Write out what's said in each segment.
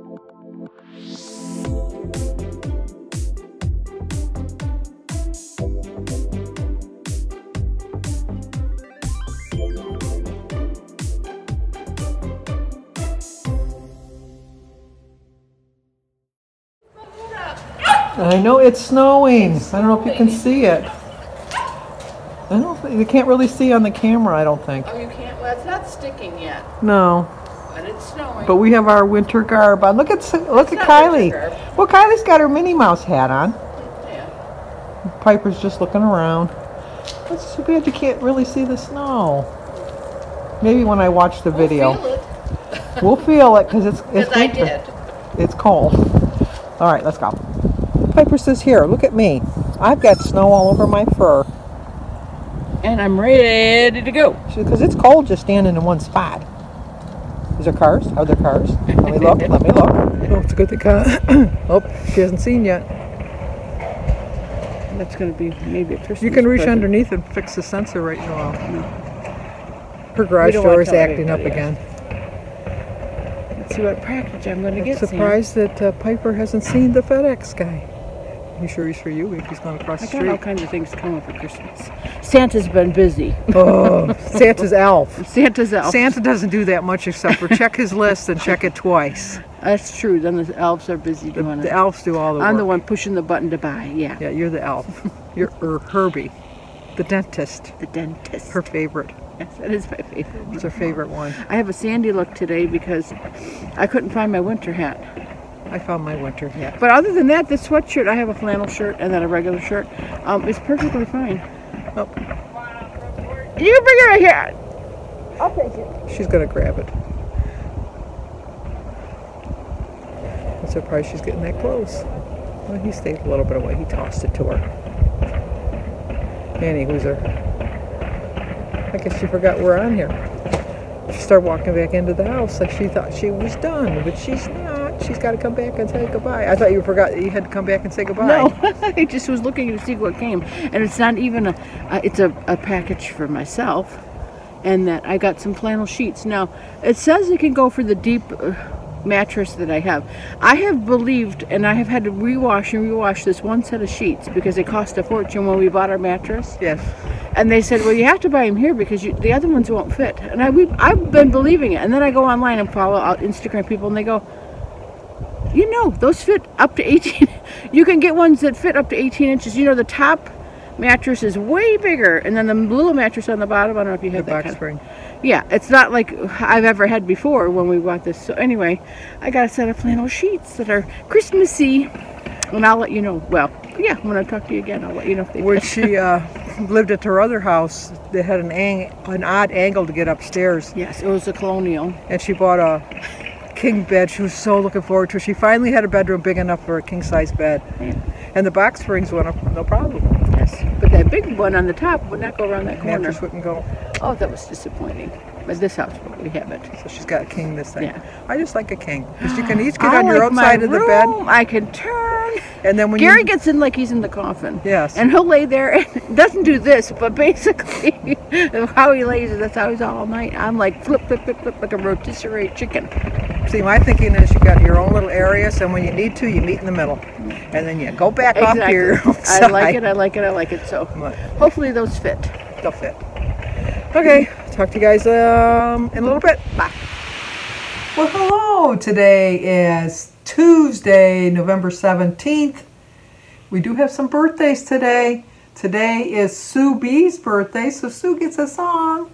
I know it's snowing. I don't know if you can see it. I don't. You can't really see on the camera, I don't think. Oh, you can't? Well, it's not sticking yet. No. But it's snowing. But we have our winter garb on. Look at Kylie. Well, Kylie's got her Minnie Mouse hat on. Yeah. Piper's just looking around. It's too bad you can't really see the snow. Maybe when I watch the video. We'll feel it. We'll feel it because it's Because I did. It's cold. All right, let's go. Piper says, here, look at me. I've got snow all over my fur. And I'm ready to go. Because it's cold just standing in one spot. Is there cars? Are there cars? Let me look. Let me look. Oh, it's a good thing. Oh, she hasn't seen yet. That's going to be maybe a Christmas You can reach present. underneath and fix the sensor right now. Her garage door is acting up again. Let's see what package I'm going to get. Surprised that Piper hasn't seen the FedEx guy. You sure he's for you if he's going across the street? I got all kinds of things coming for Christmas. Santa's been busy. Oh, Santa's elf. Santa's elf. Santa doesn't do that much except for check his list and check it twice. That's true. Then the elves are busy doing it. The elves do all the work. I'm the one pushing the button to buy. Yeah. Yeah, you're the elf. You're Herbie, the dentist. The dentist. Her favorite. Yes, that is my favorite. It's her favorite one. I have a sandy look today because I couldn't find my winter hat. I found my winter hat. But other than that, this sweatshirt, I have a flannel shirt and then a regular shirt. It's perfectly fine. Oh. You bring it right here. I'll take it. She's going to grab it. I'm surprised she's getting that close. Well, he stayed a little bit away. He tossed it to her. Annie Hooser. I guess she forgot we're on here. She started walking back into the house like she thought she was done, but she's not. She's got to come back and say goodbye. I thought you forgot that you had to come back and say goodbye. No, I just was looking to see what came. And it's not even it's a package for myself. And that I got some flannel sheets. Now, it says it can go for the deep mattress that I have. I have believed, and I have had to rewash this one set of sheets because it cost a fortune when we bought our mattress. Yes. And they said, well, you have to buy them here because the other ones won't fit. And I've been believing it. And then I go online and follow Instagram people, and they go, you know, those fit up to 18. You can get ones that fit up to 18 inches. You know, the top mattress is way bigger, and then the little mattress on the bottom, I don't know if you have that box spring. Yeah, it's not like I've ever had before when we bought this. So anyway, I got a set of flannel sheets that are Christmassy, and I'll let you know. Well, yeah, when I talk to you again, I'll let you know if they fit. When she lived at her other house, they had an odd angle to get upstairs. Yes, it was a colonial. And she bought a king bed. She was so looking forward to it. She finally had a bedroom big enough for a king-size bed. Yeah. And the box springs went up, no problem. Yes, but that big one on the top would not go around that corner. Mattress wouldn't go. Oh, that was disappointing. But this house, we have it. So she's got a king this time. Yeah. I just like a king. Because you can each get on your own side of the bed. I can turn. And then when Gary gets in like he's in the coffin. Yes. And he'll lay there and doesn't do this, but basically how he lays, that's how he's all night. I'm like flip, flip, flip, flip, like a rotisserie chicken. See, my thinking is you got your own little area, so when you need to, you meet in the middle. And then you go back off to your own side. I like it. So hopefully those fit. They'll fit. Okay, talk to you guys in a little bit. Bye. Well, hello. Today is Tuesday, November 17th. We do have some birthdays today. Today is Sue B's birthday, so Sue gets a song.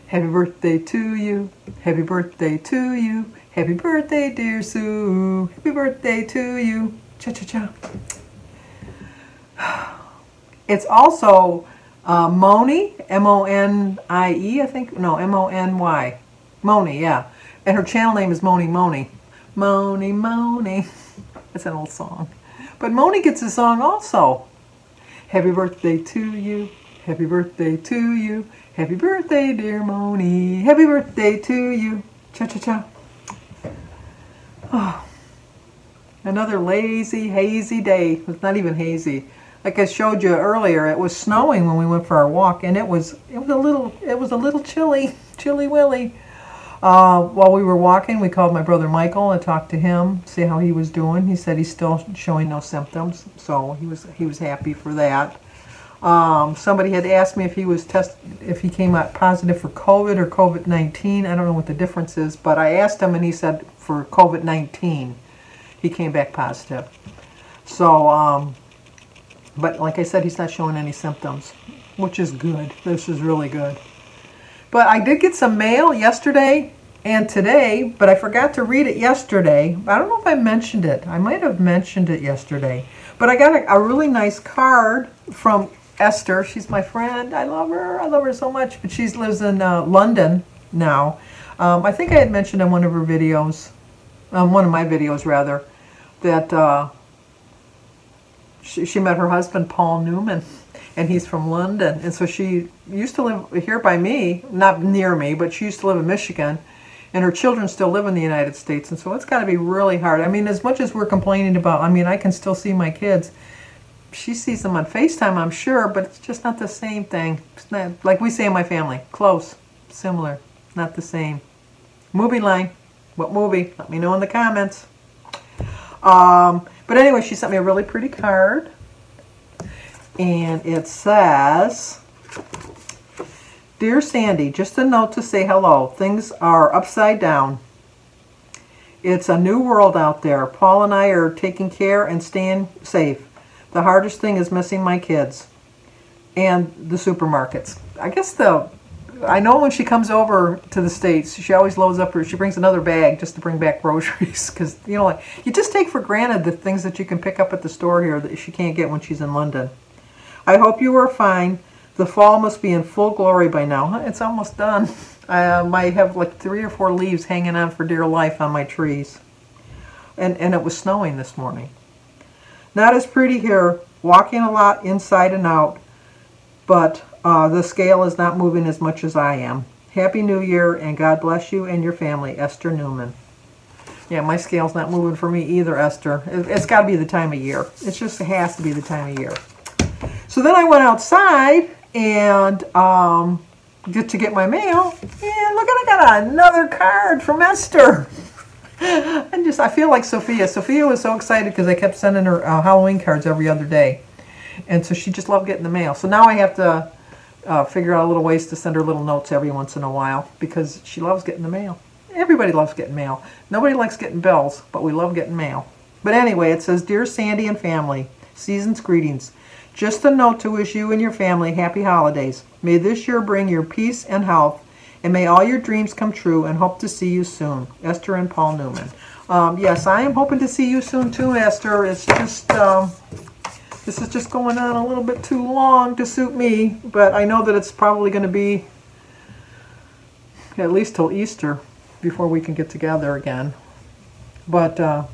Happy birthday to you. Happy birthday to you. Happy birthday, dear Sue. Happy birthday to you. Cha-cha-cha. It's also Moni, M-O-N-I-E, I think. No, M-O-N-Y. Moni, yeah. And her channel name is Moni Moni. Moni Moni. That's an old song. But Moni gets a song also. Happy birthday to you. Happy birthday to you. Happy birthday, dear Moni. Happy birthday to you. Cha-cha-cha. Oh. Another lazy, hazy day. It's not even hazy. Like I showed you earlier, it was snowing when we went for our walk, and it was a little chilly willy. While we were walking, we called my brother Michael and talked to him, see how he was doing. He said he's still showing no symptoms, so he was happy for that. Somebody had asked me if if he came out positive for COVID or COVID-19. I don't know what the difference is, but I asked him and he said for COVID-19 he came back positive. So, but like I said, he's not showing any symptoms, which is good. This is really good. But I did get some mail yesterday and today, but I forgot to read it yesterday. I don't know if I mentioned it. I might have mentioned it yesterday. But I got a really nice card from Esther. She's my friend. I love her. I love her so much. But she lives in London now. I think I had mentioned in one of her videos, one of my videos rather, that she met her husband, Paul Newman. And he's from London. And so she used to live here by me, not near me, but she used to live in Michigan. And her children still live in the United States. And so it's got to be really hard. I mean, as much as we're complaining about, I mean, I can still see my kids. She sees them on FaceTime, I'm sure, but it's just not the same thing. It's not, like we say in my family, close, similar, not the same. Movie line. What movie? Let me know in the comments. But anyway, she sent me a really pretty card. And it says, Dear Sandy, just a note to say hello. Things are upside down. It's a new world out there. Paul and I are taking care and staying safe. The hardest thing is missing my kids and the supermarkets. I know when she comes over to the States, she always loads up she brings another bag just to bring back groceries. Because, you know, like, you just take for granted the things that you can pick up at the store here that she can't get when she's in London. I hope you are fine. The fall must be in full glory by now. It's almost done. I might have like 3 or 4 leaves hanging on for dear life on my trees. And it was snowing this morning. Not as pretty here. Walking a lot inside and out. But the scale is not moving as much as I am. Happy New Year and God bless you and your family. Esther Newman. Yeah, my scale's not moving for me either, Esther. It's got to be the time of year. It has to be the time of year. So then I went outside and get my mail, and look, I got another card from Esther. I feel like Sophia. Sophia was so excited because I kept sending her Halloween cards every other day, and so she just loved getting the mail. So now I have to figure out little ways to send her little notes every once in a while because she loves getting the mail. Everybody loves getting mail. Nobody likes getting bills, but we love getting mail. But anyway, it says, Dear Sandy and family, season's greetings. Just a note to wish you and your family happy holidays. May this year bring your peace and health, and may all your dreams come true, and hope to see you soon. Esther and Paul Newman. Yes, I am hoping to see you soon too, Esther. It's just, this is just going on a little bit too long to suit me, but I know that it's probably going to be at least till Easter before we can get together again. But,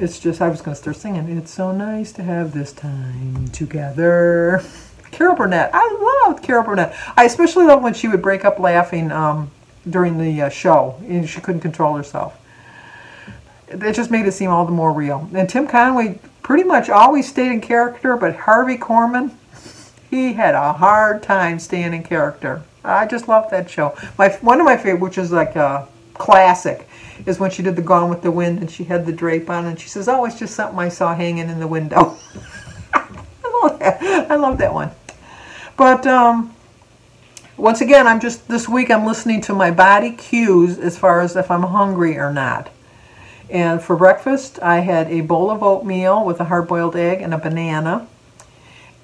it's just, I was going to start singing. It's so nice to have this time together. Carol Burnett. I loved Carol Burnett. I especially loved when she would break up laughing during the show. And she couldn't control herself. It just made it seem all the more real. And Tim Conway pretty much always stayed in character, but Harvey Korman, he had a hard time staying in character. I just loved that show. One of my favorite, which is like a classic, is when she did the Gone with the Wind and she had the drape on and she says, oh, it's just something I saw hanging in the window. I love that one. But once again, this week I'm listening to my body cues as far as if I'm hungry or not. And for breakfast, I had a bowl of oatmeal with a hard-boiled egg and a banana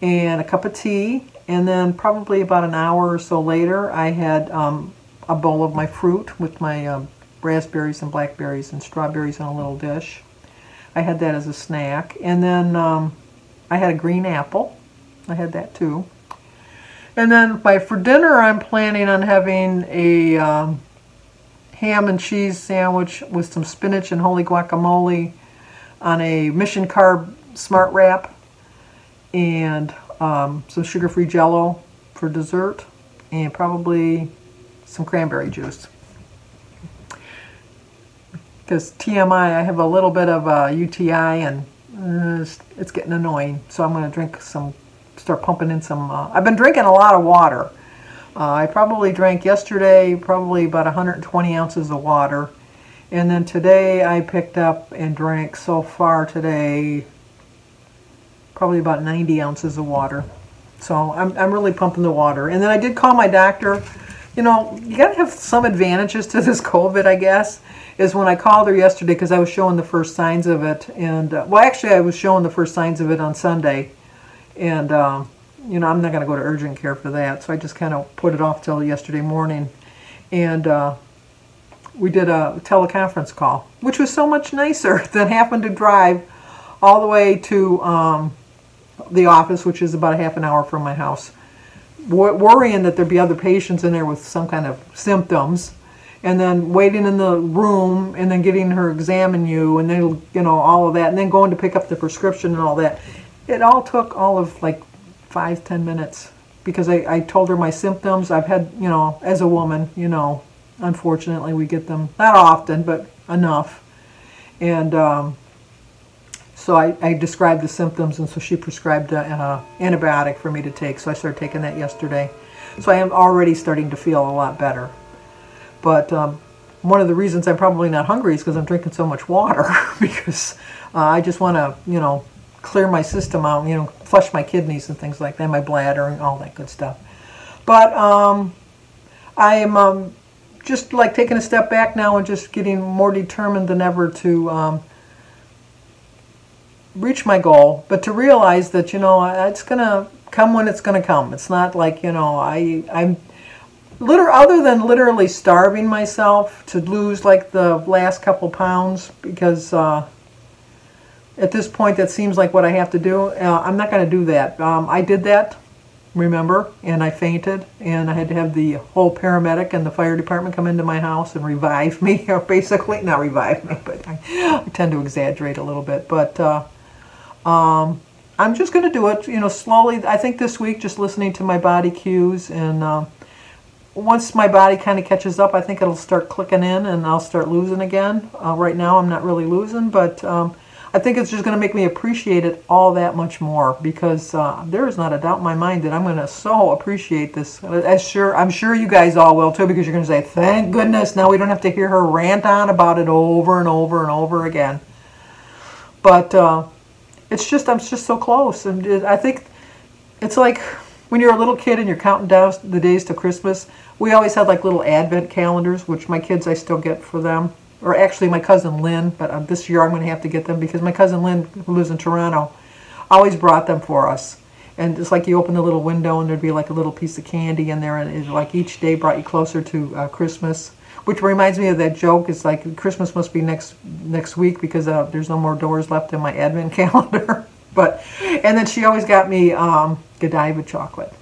and a cup of tea. And then probably about an hour or so later, I had a bowl of my fruit with my raspberries and blackberries and strawberries in a little dish. I had that as a snack. And then I had a green apple. I had that too. And then for dinner, I'm planning on having a ham and cheese sandwich with some spinach and holy guacamole on a Mission Carb Smart Wrap and some sugar-free Jell-O for dessert and probably some cranberry juice. Because TMI, I have a little bit of a UTI and it's getting annoying. So I'm going to start pumping in some, I've been drinking a lot of water. I probably drank yesterday probably about 120 ounces of water. And then today I picked up and drank so far today probably about 90 ounces of water. So I'm really pumping the water. And then I did call my doctor. You know, you got to have some advantages to this COVID, I guess, is when I called her yesterday because I was showing the first signs of it. And, well, actually, I was showing the first signs of it on Sunday. And, you know, I'm not going to go to urgent care for that. So I just kind of put it off till yesterday morning. And we did a teleconference call, which was so much nicer than having to drive all the way to the office, which is about a half an hour from my house, worrying that there'd be other patients in there with some kind of symptoms, and then waiting in the room, and then getting her examine you, and then, you know, all of that, and then going to pick up the prescription and all that. It all took all of like 5-10 minutes because I told her my symptoms. I've had, you know, as a woman, you know, unfortunately we get them, not often, but enough. And so I described the symptoms, and so she prescribed an antibiotic for me to take. So I started taking that yesterday. So I am already starting to feel a lot better. But one of the reasons I'm probably not hungry is because I'm drinking so much water because I just want to, you know, clear my system out, you know, flush my kidneys and things like that, my bladder and all that good stuff. But I am just like taking a step back now and just getting more determined than ever to reach my goal, but to realize that, you know, it's going to come when it's going to come. It's not like, you know, I'm other than literally starving myself to lose like the last couple pounds, because at this point that seems like what I have to do. I'm not going to do that. I did that, remember, and I fainted, and I had to have the whole paramedic and the fire department come into my house and revive me, or basically, not revive me, but I tend to exaggerate a little bit, but I'm just going to do it, you know, slowly. I think this week, just listening to my body cues, and once my body kind of catches up, I think it'll start clicking in, and I'll start losing again. Right now, I'm not really losing, but I think it's just going to make me appreciate it all that much more, because there is not a doubt in my mind that I'm going to so appreciate this. I'm sure you guys all will too, because you're going to say, thank goodness, now we don't have to hear her rant on about it over and over and over again. But it's just, I'm just so close. And I think it's like when you're a little kid and you're counting down the days to Christmas. We always had like little advent calendars, which my kids, I still get for them. Or actually my cousin Lynn, but this year I'm going to have to get them because my cousin Lynn, who lives in Toronto, always brought them for us. And it's like you open the little window and there'd be like a little piece of candy in there, and it's like each day brought you closer to Christmas. Which reminds me of that joke. It's like Christmas must be next week because there's no more doors left in my advent calendar. And then she always got me Godiva chocolate.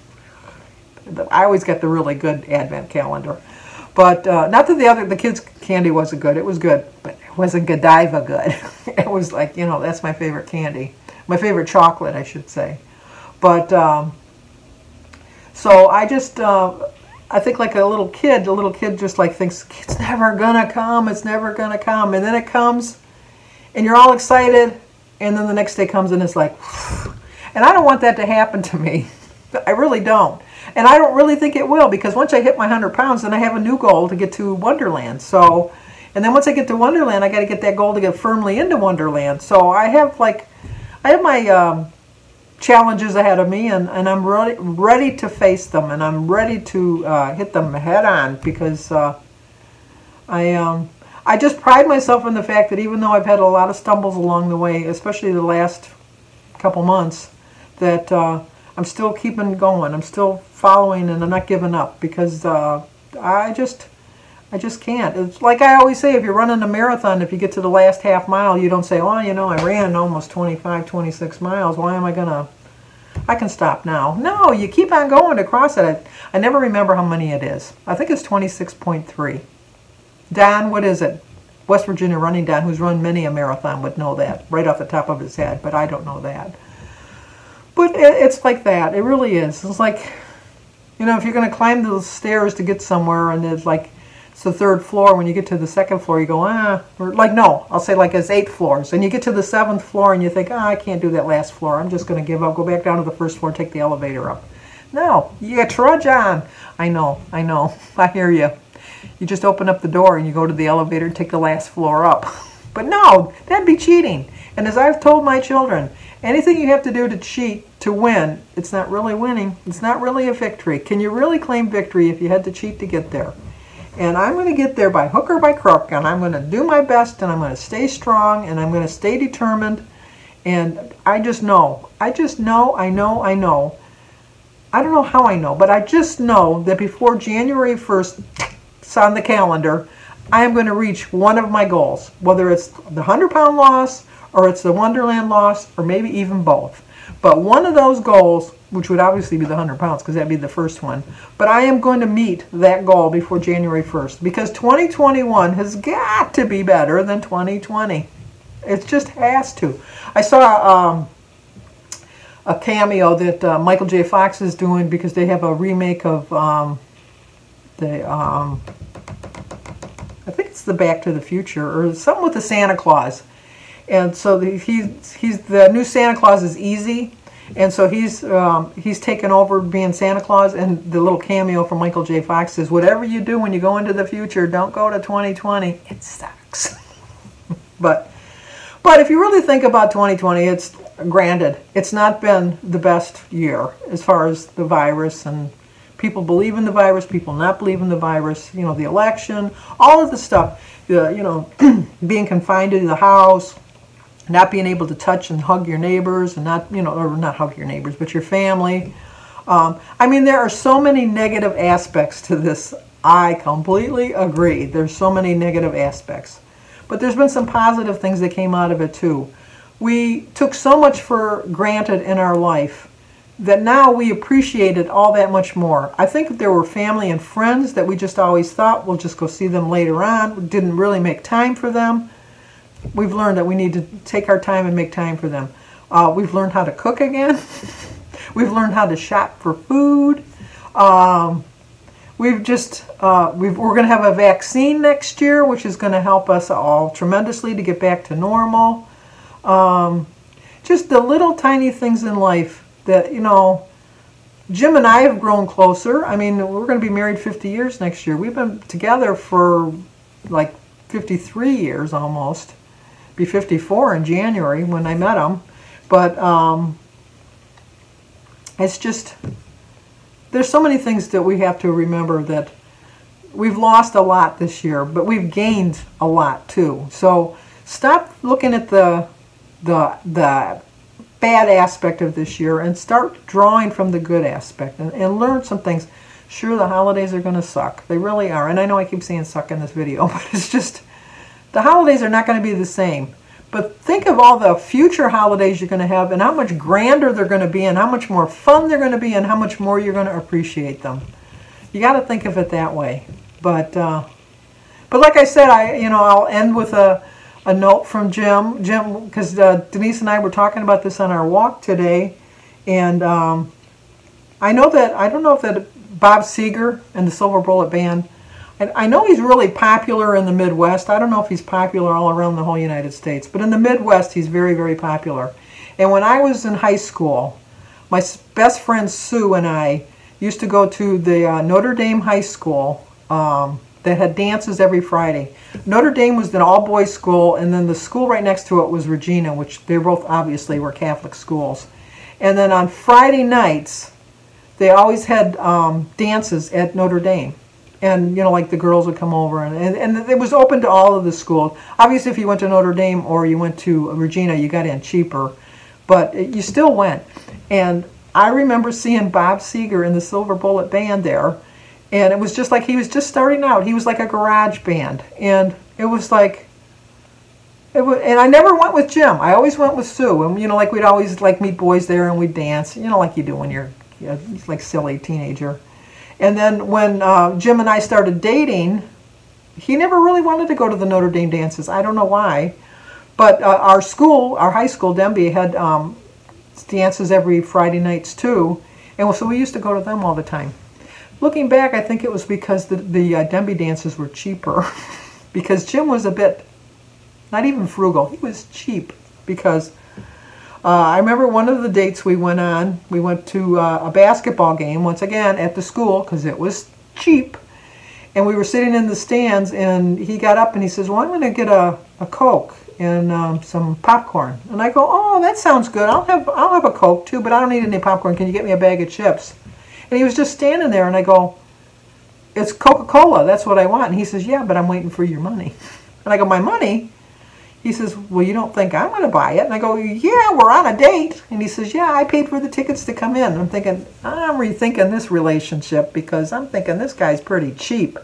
I always get the really good advent calendar. But not that the kids' candy wasn't good. It was good, but it wasn't Godiva good. It was like, you know, that's my favorite candy. My favorite chocolate, I should say. But so I just... I think like a little kid just like thinks, it's never gonna come, it's never gonna come. And then it comes, and you're all excited, and then the next day comes and it's like, and I don't want that to happen to me. I really don't. And I don't really think it will, because once I hit my 100 pounds, then I have a new goal to get to Wonderland. So, and then once I get to Wonderland, I got to get that goal to get firmly into Wonderland. So I have my challenges ahead of me, and I'm ready to face them, and I'm ready to hit them head on, because I just pride myself in the fact that even though I've had a lot of stumbles along the way, especially the last couple months, that I'm still keeping going. I'm still following, and I'm not giving up, because I just can't. It's like I always say, if you're running a marathon, if you get to the last half mile, you don't say, oh, you know, I ran almost 25, 26 miles. Why am I going to... I can stop now. No, you keep on going across it. I never remember how many it is. I think it's 26.3. Don, what is it? West Virginia running Don, who's run many a marathon, would know that right off the top of his head, but I don't know that. But it's like that. It really is. It's like, you know, if you're going to climb the stairs to get somewhere, and it's like, it's the third floor. When you get to the second floor, you go, or like, no, I'll say like it's 8 floors. And you get to the 7th floor and you think, I can't do that last floor. I'm just going to give up, go back down to the first floor, take the elevator up. No, you got to trudge on. I know, I hear you. You just open up the door and you go to the elevator and take the last floor up. But no, that'd be cheating. And as I've told my children, anything you have to do to cheat to win, it's not really winning. It's not really a victory. Can you really claim victory if you had to cheat to get there? And I'm going to get there by hook or by crook, and I'm going to do my best, and I'm going to stay strong, and I'm going to stay determined. And I just know. I know. I don't know how I know, but I just know that before January 1st, it's on the calendar, I am going to reach one of my goals, whether it's the 100-pound loss or it's the Wonderland loss or maybe even both. But one of those goals, which would obviously be the 100 pounds because that'd be the first one, but I am going to meet that goal before January 1st because 2021 has got to be better than 2020. It just has to. I saw a cameo that Michael J. Fox is doing because they have a remake of I think it's the Back to the Future or something with the Santa Claus. And so he's the new Santa Claus is Easy, and so he's taken over being Santa Claus. And the little cameo from Michael J. Fox says, "Whatever you do when you go into the future, don't go to 2020. It sucks." But if you really think about 2020, it's granted it's not been the best year as far as the virus and people believe in the virus, people not believe in the virus. You know, the election, all of the stuff. Being confined to the house. Not being able to touch and hug your neighbors and not hug your neighbors, but your family. I mean, there are so many negative aspects to this. I completely agree. There's so many negative aspects. But there's been some positive things that came out of it too. We took so much for granted in our life that now we appreciate it all that much more. I think if there were family and friends that we just always thought we'll just go see them later on, we didn't really make time for them. We've learned that we need to take our time and make time for them. We've learned how to cook again. We've learned how to shop for food. We're going to have a vaccine next year, which is going to help us all tremendously to get back to normal. Just the little tiny things in life that, Jim and I have grown closer. I mean, we're going to be married 50 years next year. We've been together for like 53 years almost. Be 54 in January when I met him. But it's just, there's so many things that we have to remember that we've lost a lot this year, but we've gained a lot too. So stop looking at the bad aspect of this year and start drawing from the good aspect and learn some things. Sure, the holidays are going to suck. They really are. And I know I keep saying suck in this video, but it's just, the holidays are not going to be the same. But think of all the future holidays you're going to have and how much grander they're going to be and how much more fun they're going to be and how much more you're going to appreciate them. You got to think of it that way. But like I said, I'll end with a note from Jim. Jim, because Denise and I were talking about this on our walk today, and I don't know if that Bob Seger and the Silver Bullet Band. And I know he's really popular in the Midwest. I don't know if he's popular all around the whole United States, but in the Midwest, he's very, very popular. And when I was in high school, my best friend Sue and I used to go to the Notre Dame High School that had dances every Friday. Notre Dame was an all-boys school, and then the school right next to it was Regina, which they both obviously were Catholic schools. And then on Friday nights, they always had dances at Notre Dame. And, like the girls would come over, and it was open to all of the schools. Obviously, if you went to Notre Dame or you went to Regina, you got in cheaper. But you still went. And I remember seeing Bob Seger in the Silver Bullet Band there. And it was just like he was just starting out. He was like a garage band. And it was like, and I never went with Jim. I always went with Sue. And, like we'd always meet boys there and we'd dance. Like you do when you're like silly teenager. And then when Jim and I started dating, he never really wanted to go to the Notre Dame dances. I don't know why. But our high school, Denby, had dances every Friday nights too. And so we used to go to them all the time. Looking back, I think it was because the Denby dances were cheaper. Because Jim was a bit, not even frugal, he was cheap. Because I remember one of the dates we went on, we went to a basketball game, once again, at the school, because it was cheap. And we were sitting in the stands, and he got up and he says, well, I'm going to get a Coke and some popcorn. And I go, oh, that sounds good. I'll have a Coke too, but I don't need any popcorn. Can you get me a bag of chips? And he was just standing there, and I go, it's Coca-Cola. That's what I want. And he says, yeah, but I'm waiting for your money. And I go, my money? He says, well, you don't think I'm going to buy it? And I go, yeah, we're on a date. And he says, yeah, I paid for the tickets to come in. I'm thinking, I'm rethinking this relationship because I'm thinking this guy's pretty cheap.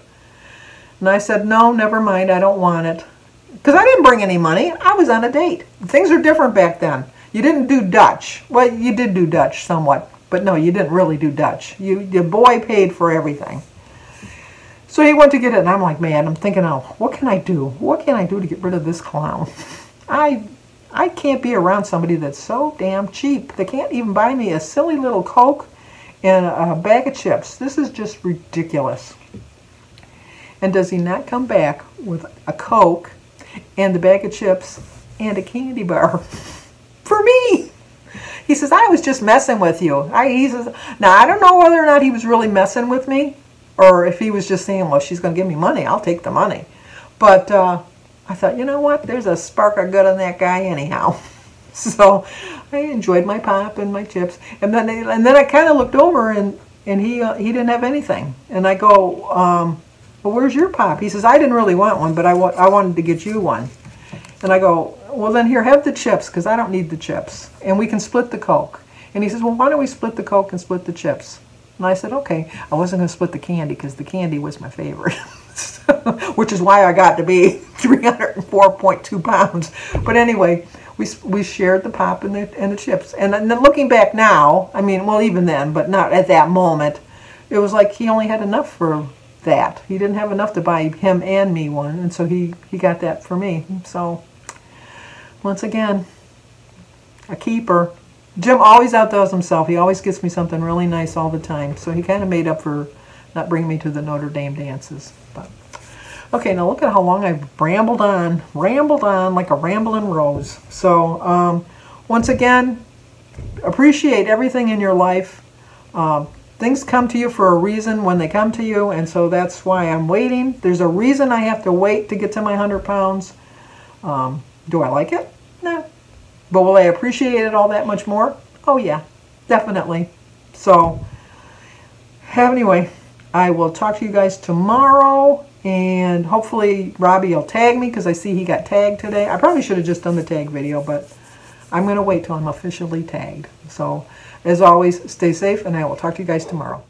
And I said, no, never mind, I don't want it. Because I didn't bring any money. I was on a date. Things are different back then. You didn't do Dutch. Well, you did do Dutch somewhat. But no, you didn't really do Dutch. The boy paid for everything. So he went to get it, and I'm like, man, I'm thinking, oh, what can I do? What can I do to get rid of this clown? I can't be around somebody that's so damn cheap. They can't even buy me a silly little Coke and a bag of chips. This is just ridiculous. And does he not come back with a Coke and the bag of chips and a candy bar for me? He says, I was just messing with you. He says, now, I don't know whether or not he was really messing with me, or if he was just saying, well, she's going to give me money, I'll take the money. But I thought, you know what? There's a spark of good in that guy anyhow. So I enjoyed my pop and my chips. And then I kind of looked over, and he didn't have anything. And I go, well, where's your pop? He says, I didn't really want one, but I wanted to get you one. And I go, well, then here, have the chips, because I don't need the chips. And we can split the Coke. And he says, well, why don't we split the Coke and split the chips? And I said, okay. I wasn't going to split the candy because the candy was my favorite, which is why I got to be 304.2 pounds. But anyway, we shared the pop and the chips. And then looking back now, I mean, well, even then, but not at that moment, it was like he only had enough for that. He didn't have enough to buy him and me one, and so he got that for me. So once again, a keeper. Jim always outdoes himself. He always gets me something really nice all the time. So he kind of made up for not bringing me to the Notre Dame dances. But okay, now look at how long I've rambled on like a rambling rose. So once again, appreciate everything in your life. Things come to you for a reason when they come to you, and so that's why I'm waiting. There's a reason I have to wait to get to my 100 pounds. Do I like it? No. But will I appreciate it all that much more? Oh yeah, definitely. So anyway, I will talk to you guys tomorrow, and hopefully Robbie will tag me because I see he got tagged today. I probably should have just done the tag video, but I'm going to wait till I'm officially tagged. So as always, stay safe, and I will talk to you guys tomorrow.